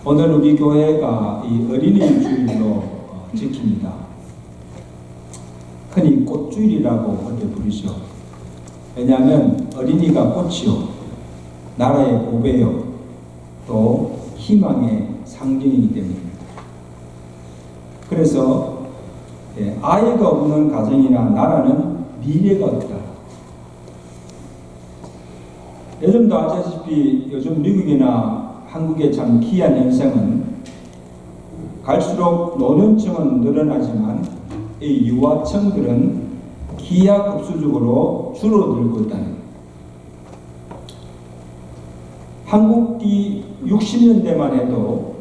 오늘 우리 교회가 이 어린이 주일로 지킵니다. 흔히 꽃주일이라고 그렇게 부르죠. 왜냐하면 어린이가 꽃이요, 나라의 보배요, 또 희망의 상징이기 때문입니다. 그래서 아이가 없는 가정이나 나라는 미래가 없다. 요즘도 아시다시피 요즘 미국이나 한국의 참 기이한 현상은 갈수록 노년층은 늘어나지만 이 유아층들은 기하급수적으로 줄어들고 있다는 거예요. 한국이 60년대만 해도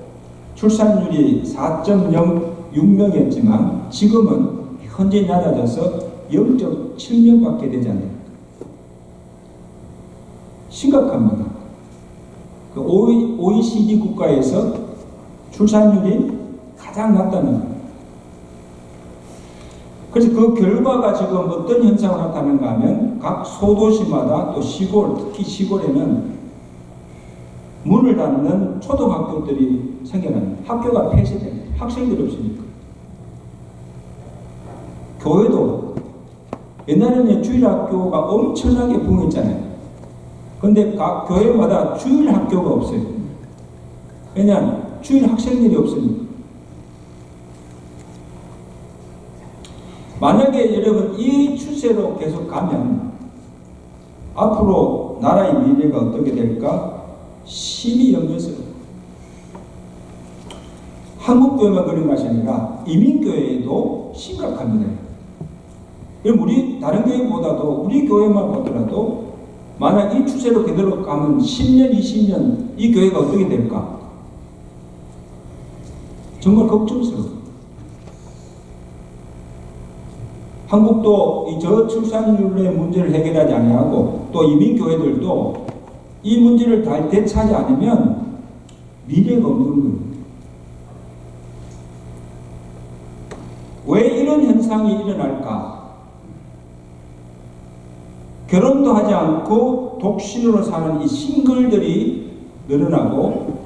출산율이 4.06명이었지만 지금은 현재 낮아져서 0.7명밖에 되지 않습니다. 심각합니다. 그 OECD 국가에서 출산율이 가장 낮다는 거예요. 그래서 그 결과가 지금 어떤 현상을 나타나는가 하면 각 소도시마다 또 시골, 특히 시골에는 문을 닫는 초등학교들이 생겨납니다. 학교가 폐쇄됩니다. 학생들이 없으니까. 교회도 옛날에는 주일학교가 엄청나게 붕했잖아요. 근데 각 교회마다 주일 학교가 없어요. 왜냐하면 주일 학생들이 없으니까. 만약에 여러분 이 추세로 계속 가면 앞으로 나라의 미래가 어떻게 될까 심히 염려스러워요. 한국교회만 그런 것이 아니라 이민교회에도 심각합니다. 우리 다른 교회보다도 우리 교회만 보더라도 만약 이 추세로 그대로 가면 10년, 20년 이 교회가 어떻게 될까? 정말 걱정스러워요. 한국도 이 저출산율의 문제를 해결하지 아니하고 또 이민교회들도 이 문제를 잘 대처하지 않으면 미래가 없는 거예요. 왜 이런 현상이 일어날까? 결혼도 하지 않고 독신으로 사는 이 싱글들이 늘어나고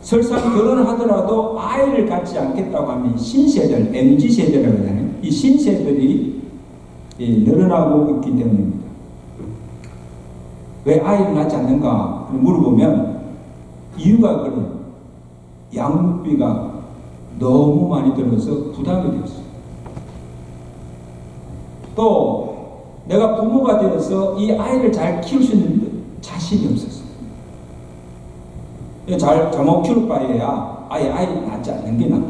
설사 결혼을 하더라도 아이를 갖지 않겠다고 하는 이 신세들, MZ세대라고 하잖아요. 이 신세들이 늘어나고 있기 때문입니다. 왜 아이를 낳지 않는가 물어보면 이유가 그래요. 양육비가 너무 많이 들어서 부담이 되었어요. 또 내가 부모가 되어서 이 아이를 잘 키울 수 있는 자신이 없었어요. 잘못 키울 바에야 아이를 낳지 않는 게 낫다.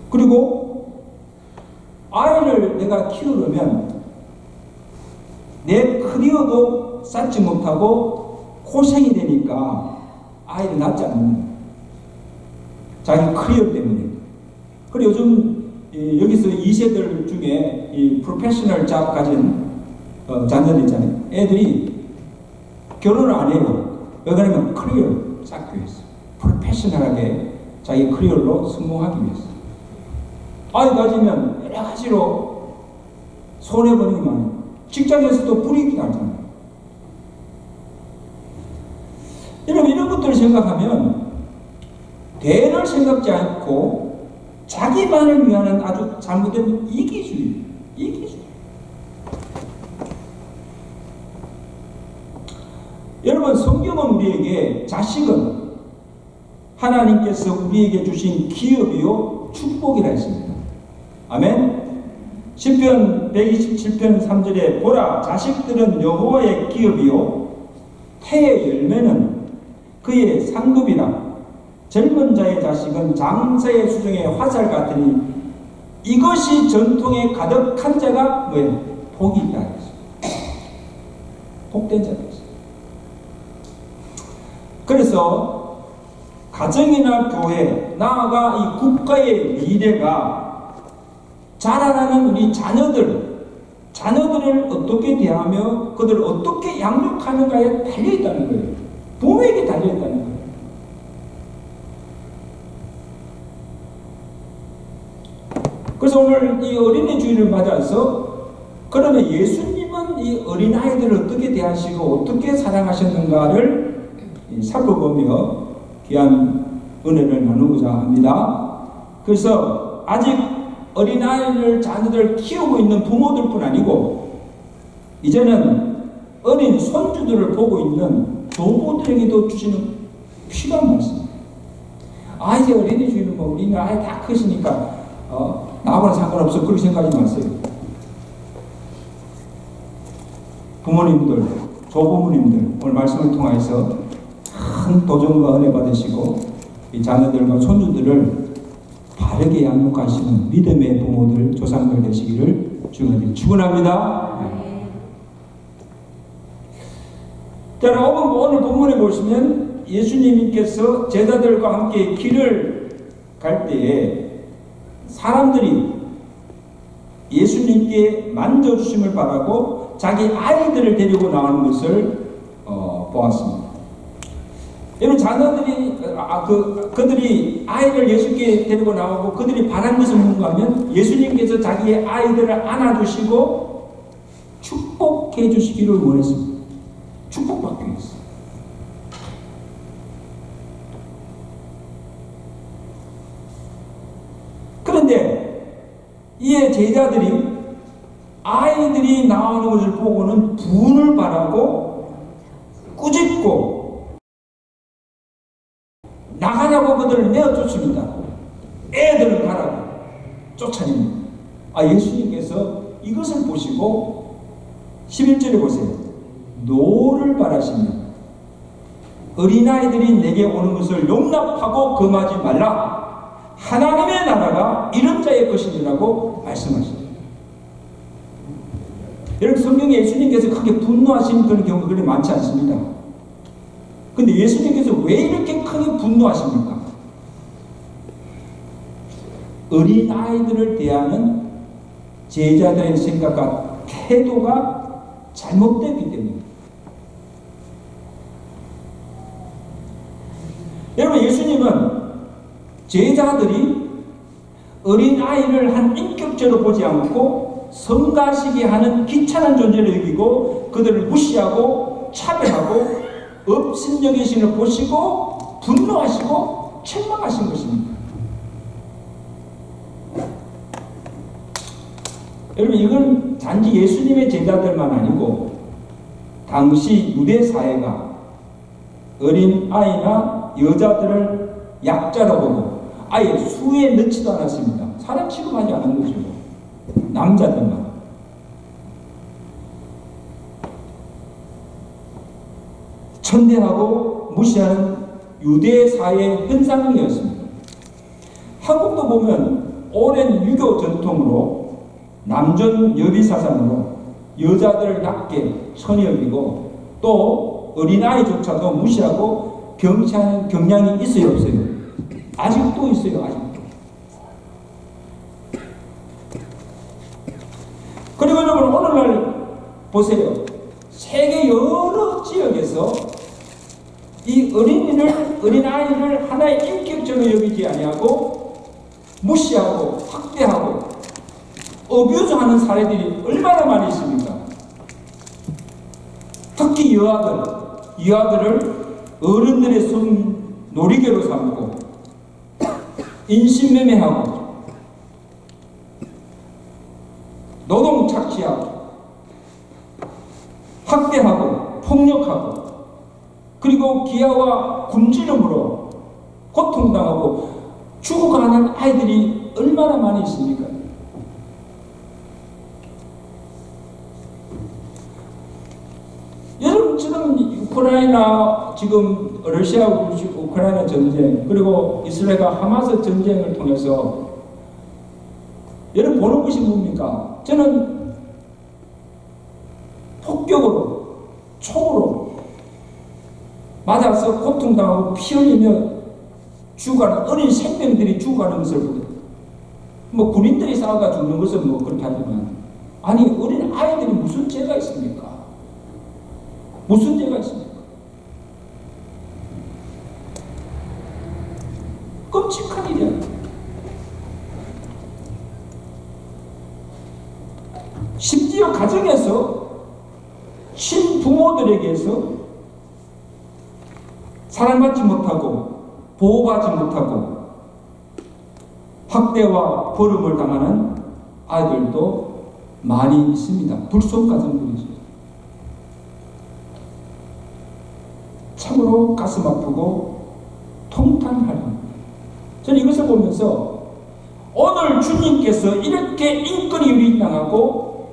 그리고 아이를 내가 키우려면 내 커리어도 쌓지 못하고 고생이 되니까 아이를 낳지 않는 거예요. 자기 커리어 때문에. 그리고 요즘 여기서 2세들 중에 이 프로페셔널 잡 가진 자녀들 있잖아요. 애들이 결혼을 안 해요. 왜 그러냐면 커리어를 쌓기 위해서. 프로페셔널하게 자기 커리어로 성공하기 위해서. 아이 가지면 여러 가지로 손해보는 게 많아요. 직장에서도 불이익이 나잖아요. 여러분 이런 것들을 생각하면 대를 생각지 않고 자기만을 위하는 아주 잘못된 이기주의. 여러분 성경은 우리에게 자식은 하나님께서 우리에게 주신 기업이요 축복이라 했습니다. 아멘. 시편 127편 3절에 보라 자식들은 여호와의 기업이요 태의 열매는 그의 상급이라. 젊은 자의 자식은 장사의 수정의 화살 같으니 이것이 전통에 가득한 자가 뭐예요? 복이 있다 그랬어요. 복된 자가 있어요. 그래서 가정이나 교회, 나아가 이 국가의 미래가 자라나는 우리 자녀들을 어떻게 대하며 그들을 어떻게 양육하는가에 달려있다는 거예요. 부모에게 달려있다는 거예요. 그래서 오늘 이 어린이 주일을 맞아서 그러면 예수님은 이 어린아이들을 어떻게 대하시고 어떻게 사랑하셨는가를 살펴보며 귀한 은혜를 나누고자 합니다. 그래서 아직 어린아이를 자녀들 키우고 있는 부모들뿐 아니고 이제는 어린 손주들을 보고 있는 조부들에게도 주시는 필요한 말씀입니다. 이제 어린이 주인은 뭐 우리는 아예 다 크시니까 나하고는 상관없어 그렇게 생각하지 마세요. 부모님들, 조부모님들 오늘 말씀을 통해서 큰 도전과 은혜 받으시고 이 자녀들과 손주들을 바르게 양육하시는 믿음의 부모들, 조상들 되시기를 주님께 축원합니다. 자, 오늘 본문에 보시면 예수님께서 제자들과 함께 길을 갈 때에 사람들이 예수님께 만져주심을 바라고 자기 아이들을 데리고 나오는 것을 보았습니다. 여러분, 자녀들이 그들이 아이를 예수께 데리고 나오고 그들이 바란 것은 뭔가 하면 예수님께서 자기의 아이들을 안아주시고 축복해 주시기를 원했습니다. 축복받기 위해서. 그런데 이에 제자들이 아이들이 나오는 것을 보고는 분을 바라고 꾸짖고 나가라고 그들을 내어쫓습니다. 애들을 가라고 쫓아냅니다. 예수님께서 이것을 보시고 11절에 보세요. 노를 바라시며 어린아이들이 내게 오는 것을 용납하고 금하지 말라. 하나님의 나라가 이런 자의 것이라고 말씀하십니다. 여러분, 성경에 예수님께서 크게 분노하신 그런 경우가 그렇게 많지 않습니다. 근데 예수님께서 왜 이렇게 크게 분노하십니까? 어린아이들을 대하는 제자들의 생각과 태도가 잘못되기 때문입니다. 여러분, 예수님은 제자들이 어린아이를 한 인격체로 보지 않고 성가시게 하는 귀찮은 존재로 여기고 그들을 무시하고 차별하고 업신여긴 신을 보시고 분노하시고 책망하신 것입니다. 여러분, 이건 단지 예수님의 제자들만 아니고 당시 유대 사회가 어린아이나 여자들을 약자로 보고 아예 수에 넣지도 않았습니다. 사람 취급하지 않은 거죠. 남자들만. 천대하고 무시하는 유대 사회의 현상이었습니다. 한국도 보면 오랜 유교 전통으로 남전 여비 사상으로 여자들을 낮게 천히 여기고 또 어린아이조차도 무시하고 경시하는 경향이 있어요, 없어요? 아직도 있어요, 아직도. 그리고 여러분, 오늘날 보세요. 세계 여러 지역에서 이 어린아이를 하나의 인격적으로 여기지 아니하고 무시하고 학대하고 어뷰즈하는 사례들이 얼마나 많이 있습니까? 특히 여아들을 어른들의 놀이개로 삼고 인신매매하고 노동 착취하고 학대하고 폭력하고 그리고 기아와 굶주림으로 고통당하고 죽어가는 아이들이 얼마나 많이 있습니까? 여러분, 지금 러시아 우크라이나 전쟁 그리고 이스라엘과 하마스 전쟁을 통해서 여러분 보는 것이 뭡니까? 저는 폭격으로 총으로 맞아서 고통당하고 피 흘리며 죽어가는 어린 생명들이 죽어가는 것을 보거든요. 뭐 군인들이 싸워가 죽는 것은 뭐 그렇게 하지만 아니 어린 아이들이 무슨 죄가 있습니까? 무슨 죄가 있습니까? 끔찍한 일이야. 심지어 가정에서 친부모들에게서 사랑받지 못하고 보호받지 못하고 학대와 버림을 당하는 아이들도 많이 있습니다. 불속 가정들이죠. 참으로 가슴 아프고 통탄하는. 저는 이것을 보면서 오늘 주님께서 이렇게 인권이 유린당하고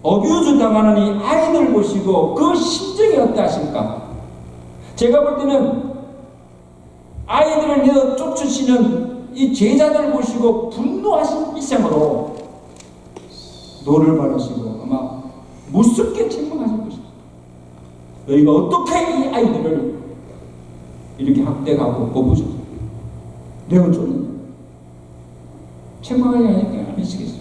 어뷰즈 당하는 이 아이들 보시고 그 심정이 어떠하실까? 제가 볼 때는 아이들을 내어 쫓으시는 이 제자들 보시고 분노하신 이상으로 노를 바르시고 아마 무섭게 책망하실 것입니다. 너희가 어떻게 이 아이들을 이렇게 학대하고 거부죠? 내가 쫓는 책망하지 않으시겠어요?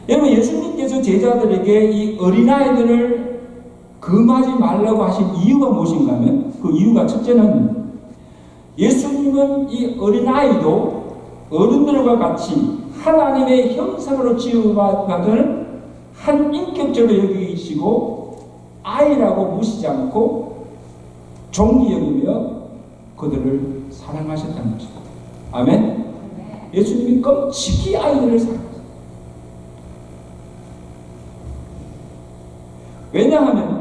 여러분, 예수님께서 제자들에게 이 어린아이들을 금하지 말라고 하신 이유가 무엇인가 하면 그 이유가 첫째는 예수님은 이 어린아이도 어른들과 같이 하나님의 형상으로 지음받은 한 인격적으로 여기시고 아이라고 무시지 않고 종기 여기며 그들을 사랑하셨다는 것입니다. 아멘? 예수님이 끔찍이 아이들을 사랑하셨습니다. 왜냐하면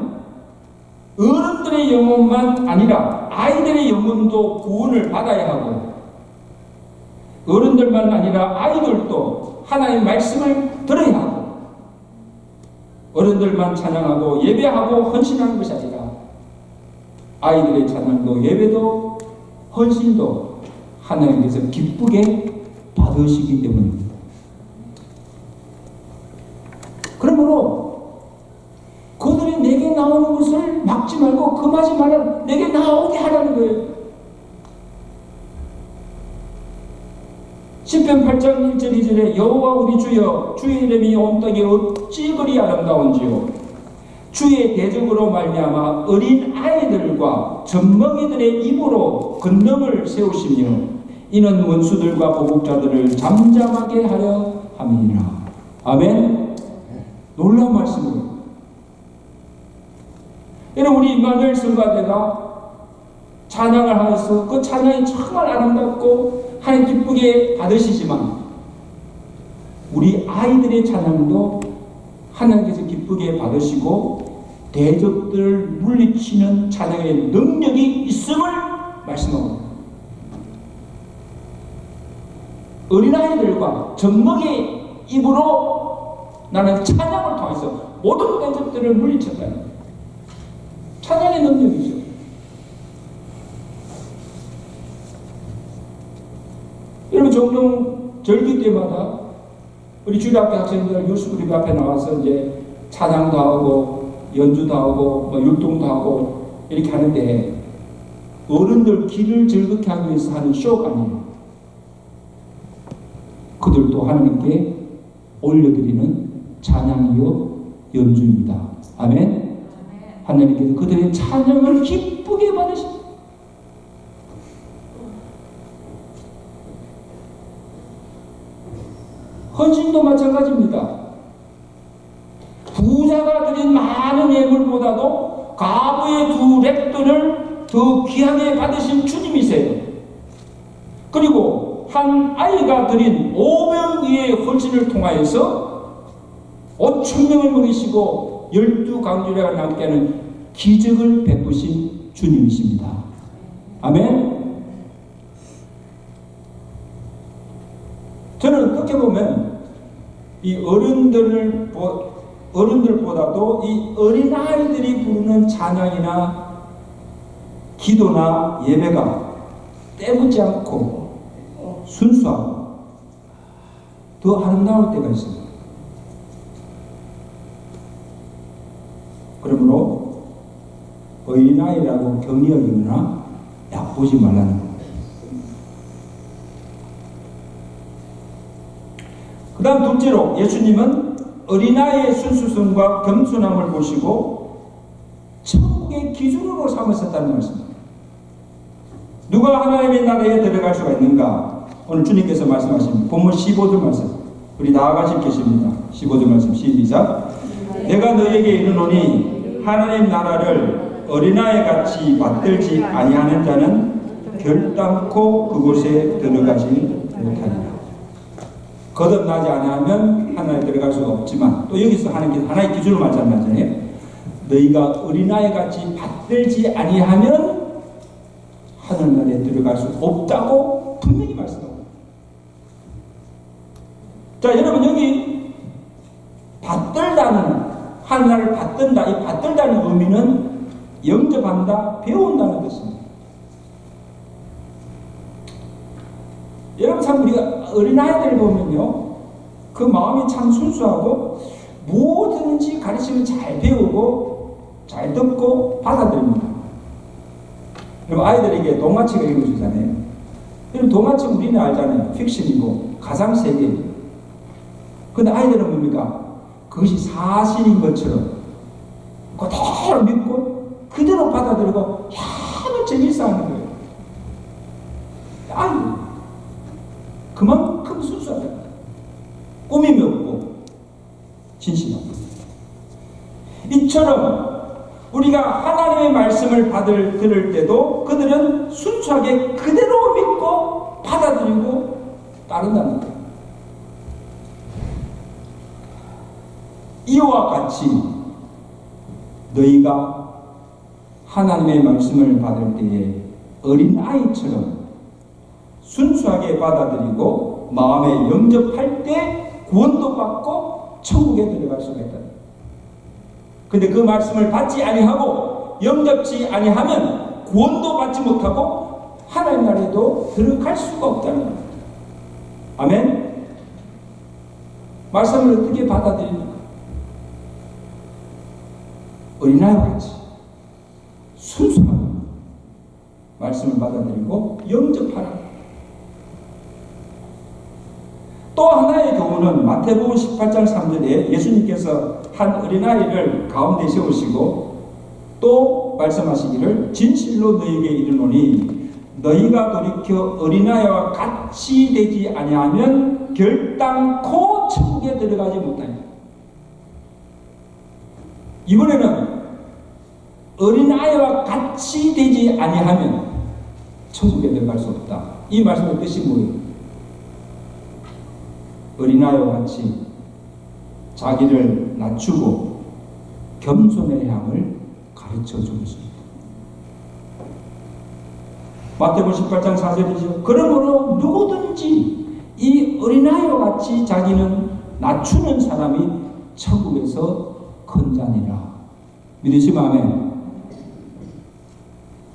어른들의 영혼만 아니라 아이들의 영혼도 구원을 받아야 하고 어른들만 아니라 아이들도 하나님의 말씀을 들어야 하고 어른들만 찬양하고 예배하고 헌신하는 것이 아니라 아이들의 찬양도 예배도 헌신도 하나님께서 기쁘게 받으시기 때문입니다. 그러므로 그들이 내게 나오는 것을 막지 말고 금하지 말라, 내게 나오게 하라는 거예요. 시편 8장 1절 2절에 여호와 우리 주여 주의 이름이 온 땅에 어찌 그리 아름다운지요 주의 대적으로 말미암아 어린 아이들과 젖먹이들의 입으로 권능을 세우시며 이는 원수들과 보복자들을 잠잠하게 하려 함이니라. 아멘. 놀라운 말씀이에요. 여러분, 우리 임마누엘 성가대가 찬양을 하여서 그 찬양이 정말 아름답고 하나님 기쁘게 받으시지만 우리 아이들의 찬양도 하나님께서 기쁘게 받으시고 대적들을 물리치는 찬양의 능력이 있음을 말씀하고 어린아이들과 젖먹이 입으로 나는 찬양을 통해서 모든 대적들을 물리쳤다는 찬양의 능력이죠. 여러분, 종종 절기 때마다 우리 주일학교 학생들 유스그룹 앞에 나와서 이제 찬양도 하고 연주도 하고 율동도 하고 이렇게 하는데 어른들 귀를 즐겁게 하기 위해서 하는 쇼가 아니에요. 그들도 하나님께 올려드리는 찬양이요 연주입니다. 아멘. 하나님께서 그들의 찬양을 기쁘게 받으십니다. 헌신도 마찬가지입니다. 부자가 드린 많은 예물보다도 과부의 두 랩돈을 더 귀하게 받으신 주님이세요. 그리고 한 아이가 드린 5명의 헌신을 통하여서 5,000명을 먹이시고 12강주례가 남게 하는 기적을 베푸신 주님이십니다. 아멘. 저는 어떻게 보면 이 어른들보다도 이 어린아이들이 부르는 찬양이나 기도나 예배가 때묻지 않고 순수하고 더 아름다울 때가 있습니다. 그러므로 어린아이라고 격리 여기거나 얕보지 말라는 겁니다. 그 다음 둘째로 예수님은 어린아이의 순수성과 겸손함을 보시고 천국의 기준으로 삼으셨다는 말씀입니다. 누가 하나님의 나라에 들어갈 수가 있는가? 오늘 주님께서 말씀하신 본문 15절 말씀 우리 나아가실 것입니다. 15절 말씀 시작. 내가 너에게 이르노니 하나님 나라를 어린아이 같이 맞들지 아니하는 자는 결단코 그곳에 들어가지 못하리라. 거듭나지 아니하면 하나님에 들어갈 수가 없지만, 또 여기서 하나의 기준을 말씀하잖아요. 너희가 어린아이 같이 받들지 아니하면 하늘나라에 들어갈 수 없다고 분명히 말씀합니다. 자, 여러분, 여기 받들다는, 하늘나라를 받든다, 이 받들다는 의미는 영접한다, 배운다는 것입니다. 여러분, 참 우리가 어린아이들 보면요, 그 마음이 참 순수하고 뭐든지 가르치면 잘 배우고 잘 듣고 받아들입니다. 그럼 아이들에게 동화책을 읽어주잖아요. 여러분, 동화책 우리는 알잖아요. 픽션이고 가상세계예요. 근데 아이들은 뭡니까? 그것이 사실인 것처럼 그대로 믿고 그대로 받아들이고 너무 재밌어 하는 거예요. 아이들 그만큼 순수하다. 꾸밈이 없고 진실하고. 이처럼 우리가 하나님의 말씀을 들을 때도 그들은 순수하게 그대로 믿고 받아들이고 따른다는 거예요. 이와 같이 너희가 하나님의 말씀을 받을 때에 어린아이처럼 순수하게 받아들이고 마음에 영접할 때 구원도 받고 천국에 들어갈 수가 있다. 근데 그 말씀을 받지 아니하고 영접지 아니하면 구원도 받지 못하고 하나님 나라에도 들어갈 수가 없다는 겁니다. 아멘. 말씀을 어떻게 받아들입니까? 어린아이와 같이 순수하게 말씀을 받아들이고 영접하라. 또 하나의 경우는 마태복음 18장 3절에 예수님께서 한 어린아이를 가운데 세우시고 또 말씀하시기를 진실로 너희에게 이르노니 너희가 돌이켜 어린아이와 같이 되지 아니하면 결단코 천국에 들어가지 못하리라. 이번에는 어린아이와 같이 되지 아니하면 천국에 들어갈 수 없다. 이 말씀의 뜻이 뭐예요? 어린아이와 같이 자기를 낮추고 겸손의 향을 가르쳐 주는 것입니다. 마태복음 18장 4절이죠. 그러므로 누구든지 이 어린아이와 같이 자기는 낮추는 사람이 천국에서 큰 자니라. 믿으시면 아멘.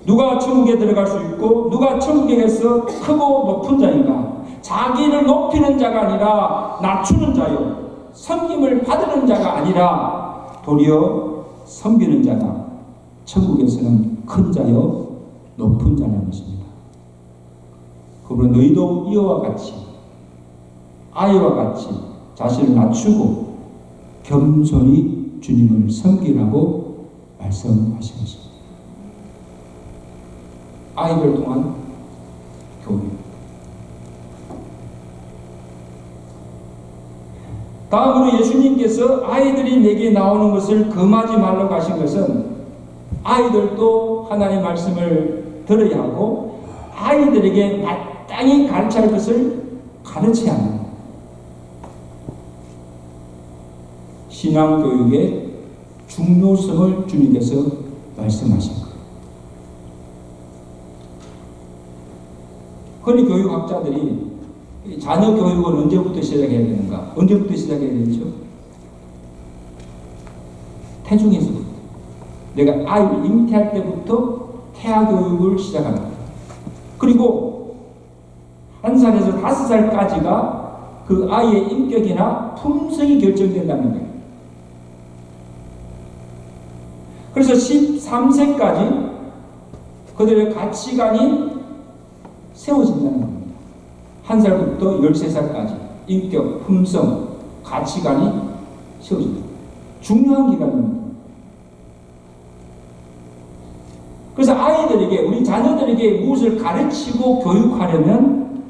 누가 천국에 들어갈 수 있고 누가 천국에서 크고 높은 자인가? 자기를 높이는 자가 아니라 낮추는 자요, 섬김을 받는 자가 아니라 도리어 섬기는 자가 천국에서는 큰 자요 높은 자라는 것입니다. 그러므로 너희도 이와 같이 아이와 같이 자신을 낮추고 겸손히 주님을 섬기라고 말씀하신 것입니다. 아이를 통한 교육. 다음으로 예수님께서 아이들이 내게 나오는 것을 금하지 말라고 하신 것은 아이들도 하나님의 말씀을 들어야 하고 아이들에게 마땅히 가르쳐야 할 것을 가르쳐야 합니다. 신앙교육의 중요성을 주님께서 말씀하신 거예요. 흔히 교육학자들이 자녀 교육은 언제부터 시작해야 되는가? 언제부터 시작해야 되죠? 태중에서부터. 내가 아이를 잉태할 때부터 태아 교육을 시작한다. 그리고 1살에서 5살까지가 그 아이의 인격이나 품성이 결정된다는 거예요. 그래서 13세까지 그들의 가치관이 세워진다는 겁니다. 1살부터 13살까지 인격, 품성, 가치관이 세워집니다. 중요한 기간입니다. 그래서 아이들에게, 우리 자녀들에게 무엇을 가르치고 교육하려면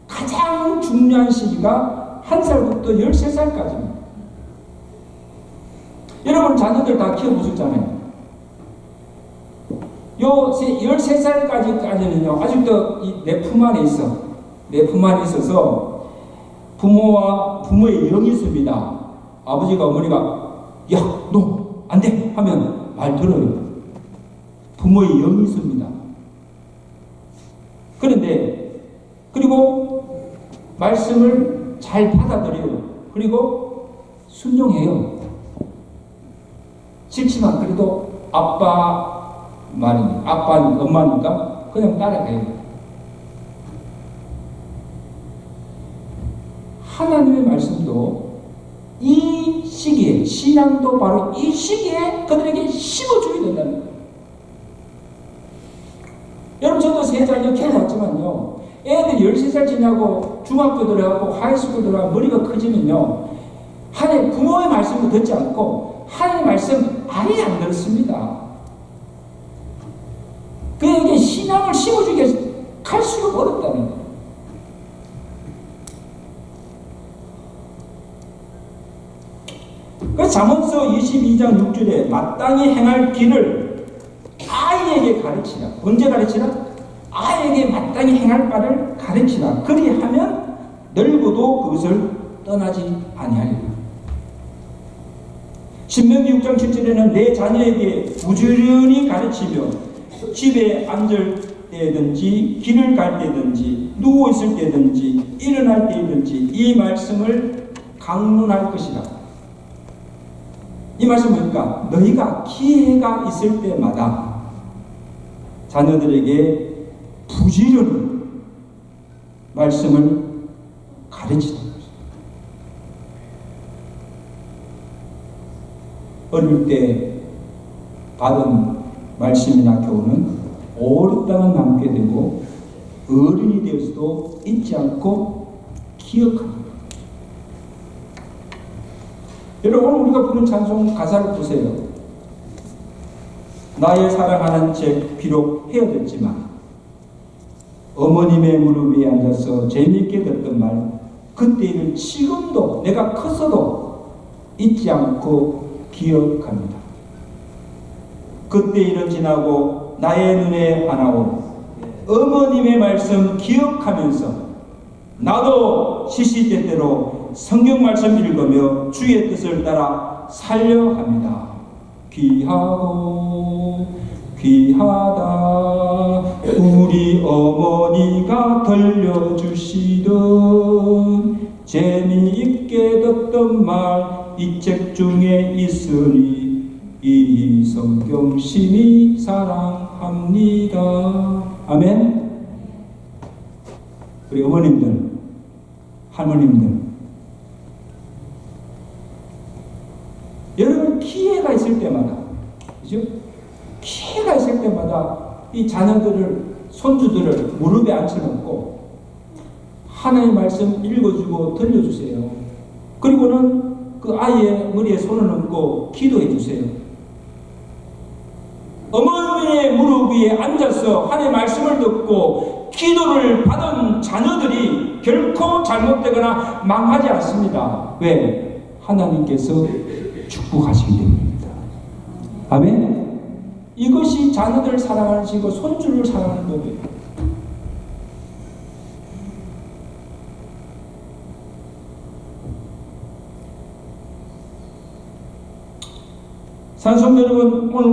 가장 중요한 시기가 1살부터 13살까지입니다. 여러분 자녀들 다 키워보셨잖아요. 요 13살까지는요, 아직도 내 품 안에 있어. 내 품 안에 있어서 부모의 영이 있습니다. 아버지가 어머니가, 야, 너 안 돼! 하면 말 들어요. 부모의 영이 있습니다. 그리고 말씀을 잘 받아들여요. 그리고 순종해요. 싫지만 그래도 아빠 말이니, 아빠는 엄마니까 그냥 따라가요. 하나님의 말씀도 이 시기에, 신앙도 바로 이 시기에 그들에게 심어주게 된다는 거예요. 여러분, 저도 세 자녀 키워봤지만요, 애들이 13살 지나고 중학교 들어가고 하이스쿨 들어가고 머리가 커지면요, 하나님 부모의 말씀도 듣지 않고 하나님의 말씀 아예 안 들었습니다. 그에게 신앙을 심어주기 갈수록 어렵다는 거예요. 그 잠언서 22장 6절에 마땅히 행할 길을 아이에게 가르치라. 언제 가르치라? 아이에게 마땅히 행할 바를 가르치라. 그리하면 늙어도 그것을 떠나지 아니하리라. 신명기 6장 7절에는 내 자녀에게 부지런히 가르치며 집에 앉을 때든지 길을 갈 때든지 누워 있을 때든지 일어날 때든지 이 말씀을 강론할 것이다. 이 말씀은 뭡니까? 너희가 기회가 있을 때마다 자녀들에게 부지런히 말씀을 가르치는 것입니다. 어릴 때 받은 말씀이나 교훈은 오랫동안 남게 되고 어른이 되어서도 잊지 않고 기억합니다. 여러분, 오늘 우리가 부른 찬송 가사를 보세요. 나의 사랑하는 책 비록 헤어졌지만 어머님의 무릎 위에 앉아서 재미있게 듣던 말 그때 일을 지금도 내가 컸어도 잊지 않고 기억합니다. 그때 일은 지나고 나의 눈에 하나오 어머님의 말씀 기억하면서 나도 시시때때로 성경 말씀 읽으며 주의 뜻을 따라 살려 합니다. 귀하고 귀하다 우리 어머니가 들려주시던 재미있게 듣던 말 이 책 중에 있으니 이 성경 심히 사랑합니다. 아멘. 우리 어머님들, 할머님들, 여러분 기회가 있을 때마다, 그죠? 기회가 있을 때마다 이 자녀들을, 손주들을 무릎에 앉혀놓고 하나님의 말씀 읽어주고 들려주세요. 그리고는 그 아이의 머리에 손을 얹고 기도해 주세요. 어머니의 무릎 위에 앉아서 하나님의 말씀을 듣고 기도를 받은 자녀들이 결코 잘못되거나 망하지 않습니다. 왜? 하나님께서 축복하시기 때문입니다. 아멘? 이것이 자녀들을 사랑하시고 손주를 사랑하는 법이에요. 산성 여러분, 오늘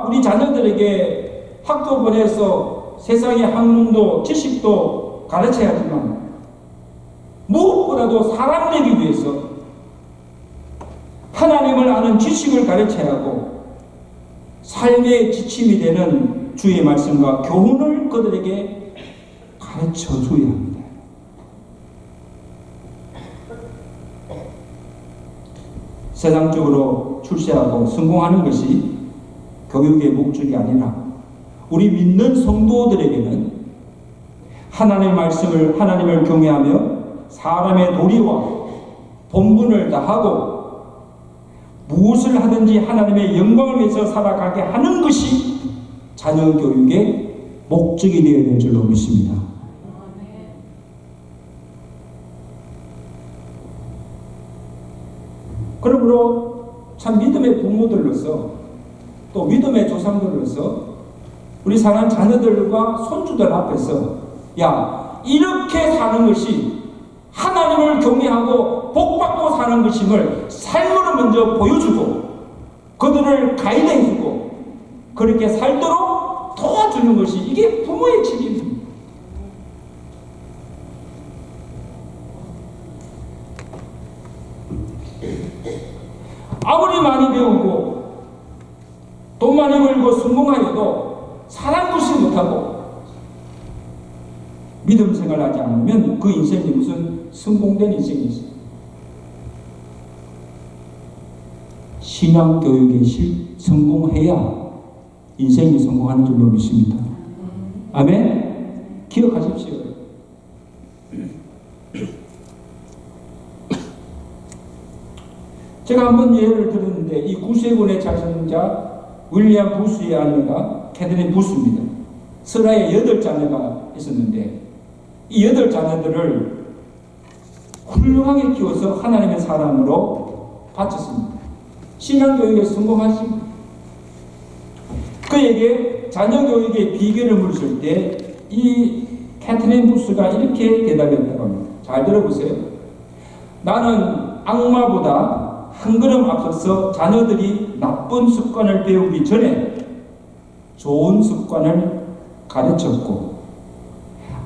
우리 자녀들에게 학교 보내서 세상의 학문도 지식도 가르쳐야 하지만 무엇보다도 사람 되기 위해서 하나님을 아는 지식을 가르쳐야 하고 삶의 지침이 되는 주의 말씀과 교훈을 그들에게 가르쳐 줘야 합니다. 세상적으로 출세하고 성공하는 것이 교육의 목적이 아니라 우리 믿는 성도들에게는 하나님의 말씀을, 하나님을 경외하며 사람의 도리와 본분을 다하고 무엇을 하든지 하나님의 영광을 위해서 살아가게 하는 것이 자녀 교육의 목적이 되어야 될 줄로 믿습니다. 그러므로 참 믿음의 부모들로서 또 믿음의 조상들로서 우리 사랑하는 자녀들과 손주들 앞에서 야, 이렇게 사는 것이 하나님을 경외하고 복받고 사는 것임을 삶으로 먼저 보여주고 그들을 가이드해주고 그렇게 살도록 도와주는 것이 이게 부모의 책임입니다. 아무리 많이 배우고 돈 많이 벌고 성공하여도 사람 구실 못하고 믿음 생활하지 않으면 그 인생이 무슨 성공된 인생이 있어요. 신앙교육에 성공해야 인생이 성공하는 줄로 믿습니다. 아멘? 기억하십시오. 제가 한번 예를 들었는데 이 구세군의 자선자 윌리엄 부스의 아내가 캐더린 부스입니다. 설아에 8자녀가 있었는데 이 8자녀들을 훌륭하게 키워서 하나님의 사람으로 바쳤습니다. 신앙교육에 성공하십니다. 그에게 자녀교육의 비결을 물었을 때 이 캐터린 부스가 이렇게 대답했다고 합니다. 잘 들어보세요. 나는 악마보다 한 걸음 앞서서 자녀들이 나쁜 습관을 배우기 전에 좋은 습관을 가르쳤고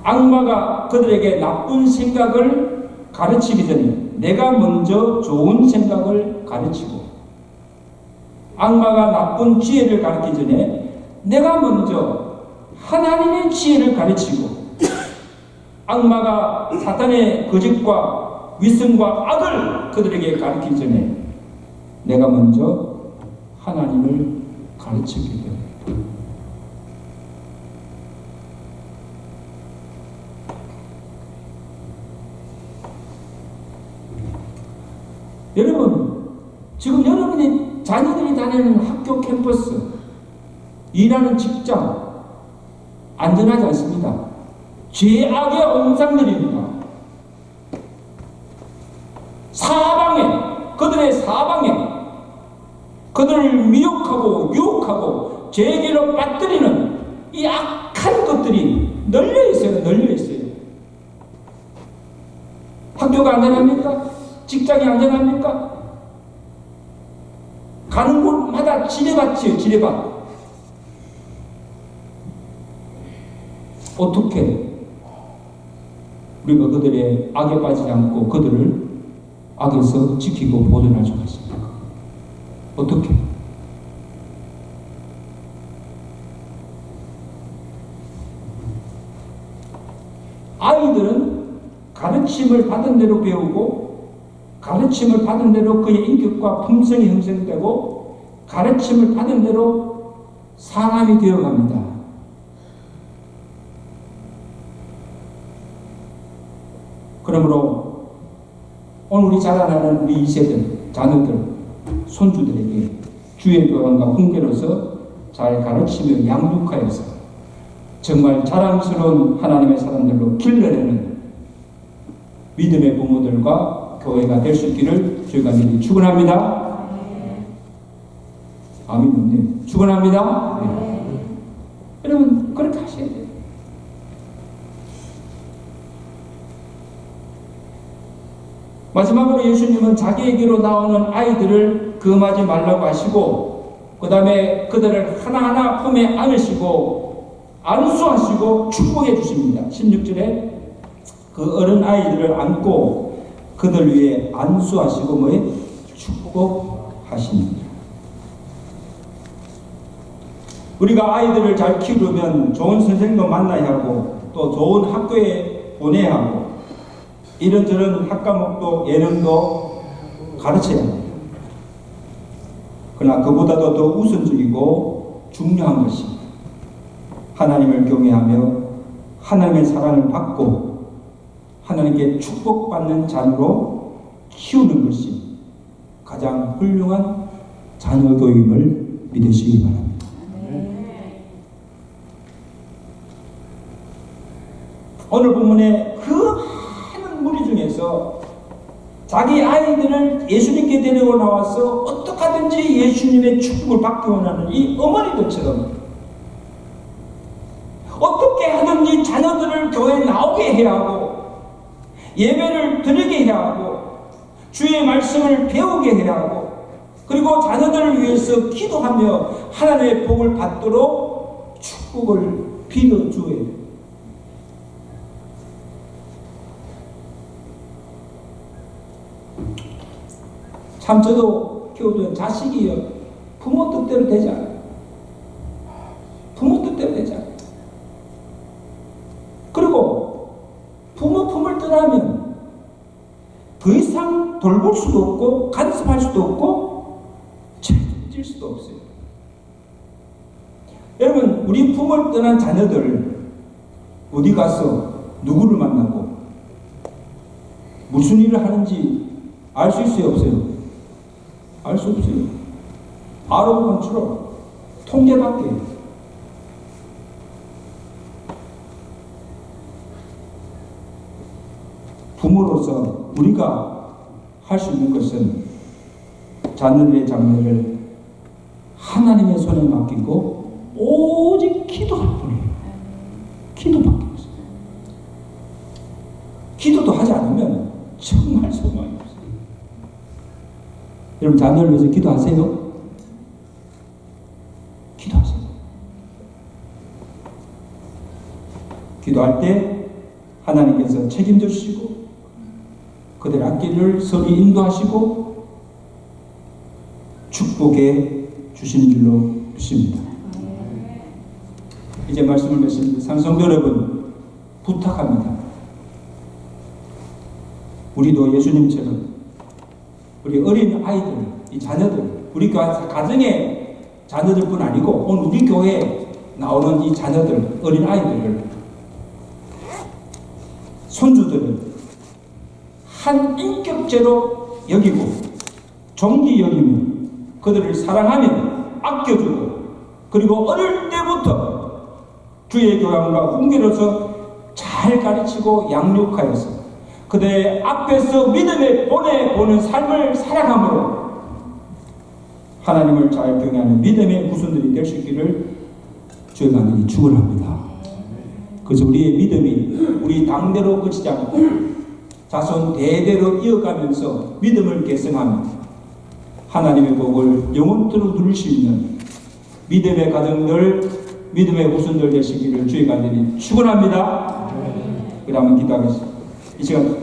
악마가 그들에게 나쁜 생각을 가르치기 전에 내가 먼저 좋은 생각을 가르치고 악마가 나쁜 지혜를 가르치기 전에 내가 먼저 하나님의 지혜를 가르치고 악마가 사탄의 거짓과 위선과 악을 그들에게 가르치기 전에 내가 먼저 하나님을 가르치게 됩니다. 여러분, 지금 여러분이 자녀들이 다니는 학교 캠퍼스, 일하는 직장 안전하지 않습니다. 죄악의 온상들입니다. 그들의 사방에 그들을 미혹하고 유혹하고 죄에게로 빠뜨리는 이 악한 것들이 널려 있어요. 널려 있어요. 학교가 안전합니까? 직장이 안전합니까? 가는 곳마다 지뢰밭이에요. 지뢰밭. 어떻게 우리가 그들의 악에 빠지지 않고 그들을 악에서 지키고 보존할 수가 있습니까? 어떻게? 아이들은 가르침을 받은 대로 배우고 가르침을 받은 대로 그의 인격과 품성이 형성되고 가르침을 받은 대로 사람이 되어갑니다. 그러므로 오늘 우리 자라나는 우리 2세들, 자녀들, 손주들에게 주의 교훈과 훈계로서 잘 가르치며 양육하여서 정말 자랑스러운 하나님의 사람들로 길러내는 믿음의 부모들과 교회가 될 수 있기를 주의 간절히 축원합니다. 아멘. 축원합니다. 네. 여러분 그렇게 하셔야 돼요. 마지막으로 예수님은 자기에게로 나오는 아이들을 금하지 말라고 하시고 그 다음에 그들을 하나하나 품에 안으시고 안수하시고 축복해 주십니다. 16절에 그 어른 아이들을 안고 그들 위에 안수하시고 뭐에 축복하십니다. 우리가 아이들을 잘 키우려면 좋은 선생님도 만나야 하고 또 좋은 학교에 보내야 하고 이런저런 학과목도 예능도 가르쳐야 합니다. 그러나 그보다도 더 우선적이고 중요한 것이 하나님을 경외하며 하나님의 사랑을 받고 하나님께 축복받는 자녀로 키우는 것이 가장 훌륭한 자녀 교육임을 믿으시기 바랍니다. 오늘 본문에 그 무리 중에서 자기 아이들을 예수님께 데리고 나와서 어떻게든지 예수님의 축복을 받기 원하는 이 어머니들처럼 그런 이 자녀들을 교회에 나오게 해야 하고 예배를 드리게 해야 하고 주의 말씀을 배우게 해야 하고 그리고 자녀들을 위해서 기도하며 하나님의 복을 받도록 축복을 빌어주어야 돼요. 참 저도 키워준 자식이요 부모 뜻대로 되지 않아요. 부모 뜻대로 되지 않아요. 그리고 부모 품을 떠나면 더 이상 돌볼 수도 없고 간섭할 수도 없고 책임질 수도 없어요. 여러분 우리 부모를 떠난 자녀들 어디 가서 누구를 만나고 무슨 일을 하는지 알 수 있어요 없어요? 알 수 없어요. 알아보면 주로 통계밖에. 부모로서 우리가 할 수 있는 것은 자녀들의 장래를 하나님의 손에 맡기고 오직 기도할 뿐이에요. 기도밖에 없어요. 기도도 하지 않으면 정말 소망이 없어요. 여러분 자녀를 위해서 기도하세요. 기도하세요. 기도할 때 하나님께서 책임져 주시고 그들 앞길을 서리 인도하시고 축복해 주시는 줄로 믿습니다. 이제 말씀을 맺습니다. 상성도 여러분 부탁합니다. 우리도 예수님처럼 우리 어린 아이들, 이 자녀들, 우리 가정의 자녀들뿐 아니고 오늘 우리 교회에 나오는 이 자녀들, 어린 아이들을 손주들을 한 인격체로 여기고 존귀 여기며 그들을 사랑하며 아껴주고 그리고 어릴 때부터 주의 교양과 훈계로서 잘 가르치고 양육하여서 그들의 앞에서 믿음에 보내보는 삶을 살아감으로 하나님을 잘 경외하는 믿음의 후손들이 될 수 있기를 주의 간절히 축원합니다. 그래서 우리의 믿음이 우리 당대로 그치지 않고 자손 대대로 이어가면서 믿음을 계승하며 하나님의 복을 영원토록 누릴 수 있는 믿음의 가정들, 믿음의 후손들 되시기를 주의 간절히 축원합니다. 그러면 기도하겠습니다. 이 시간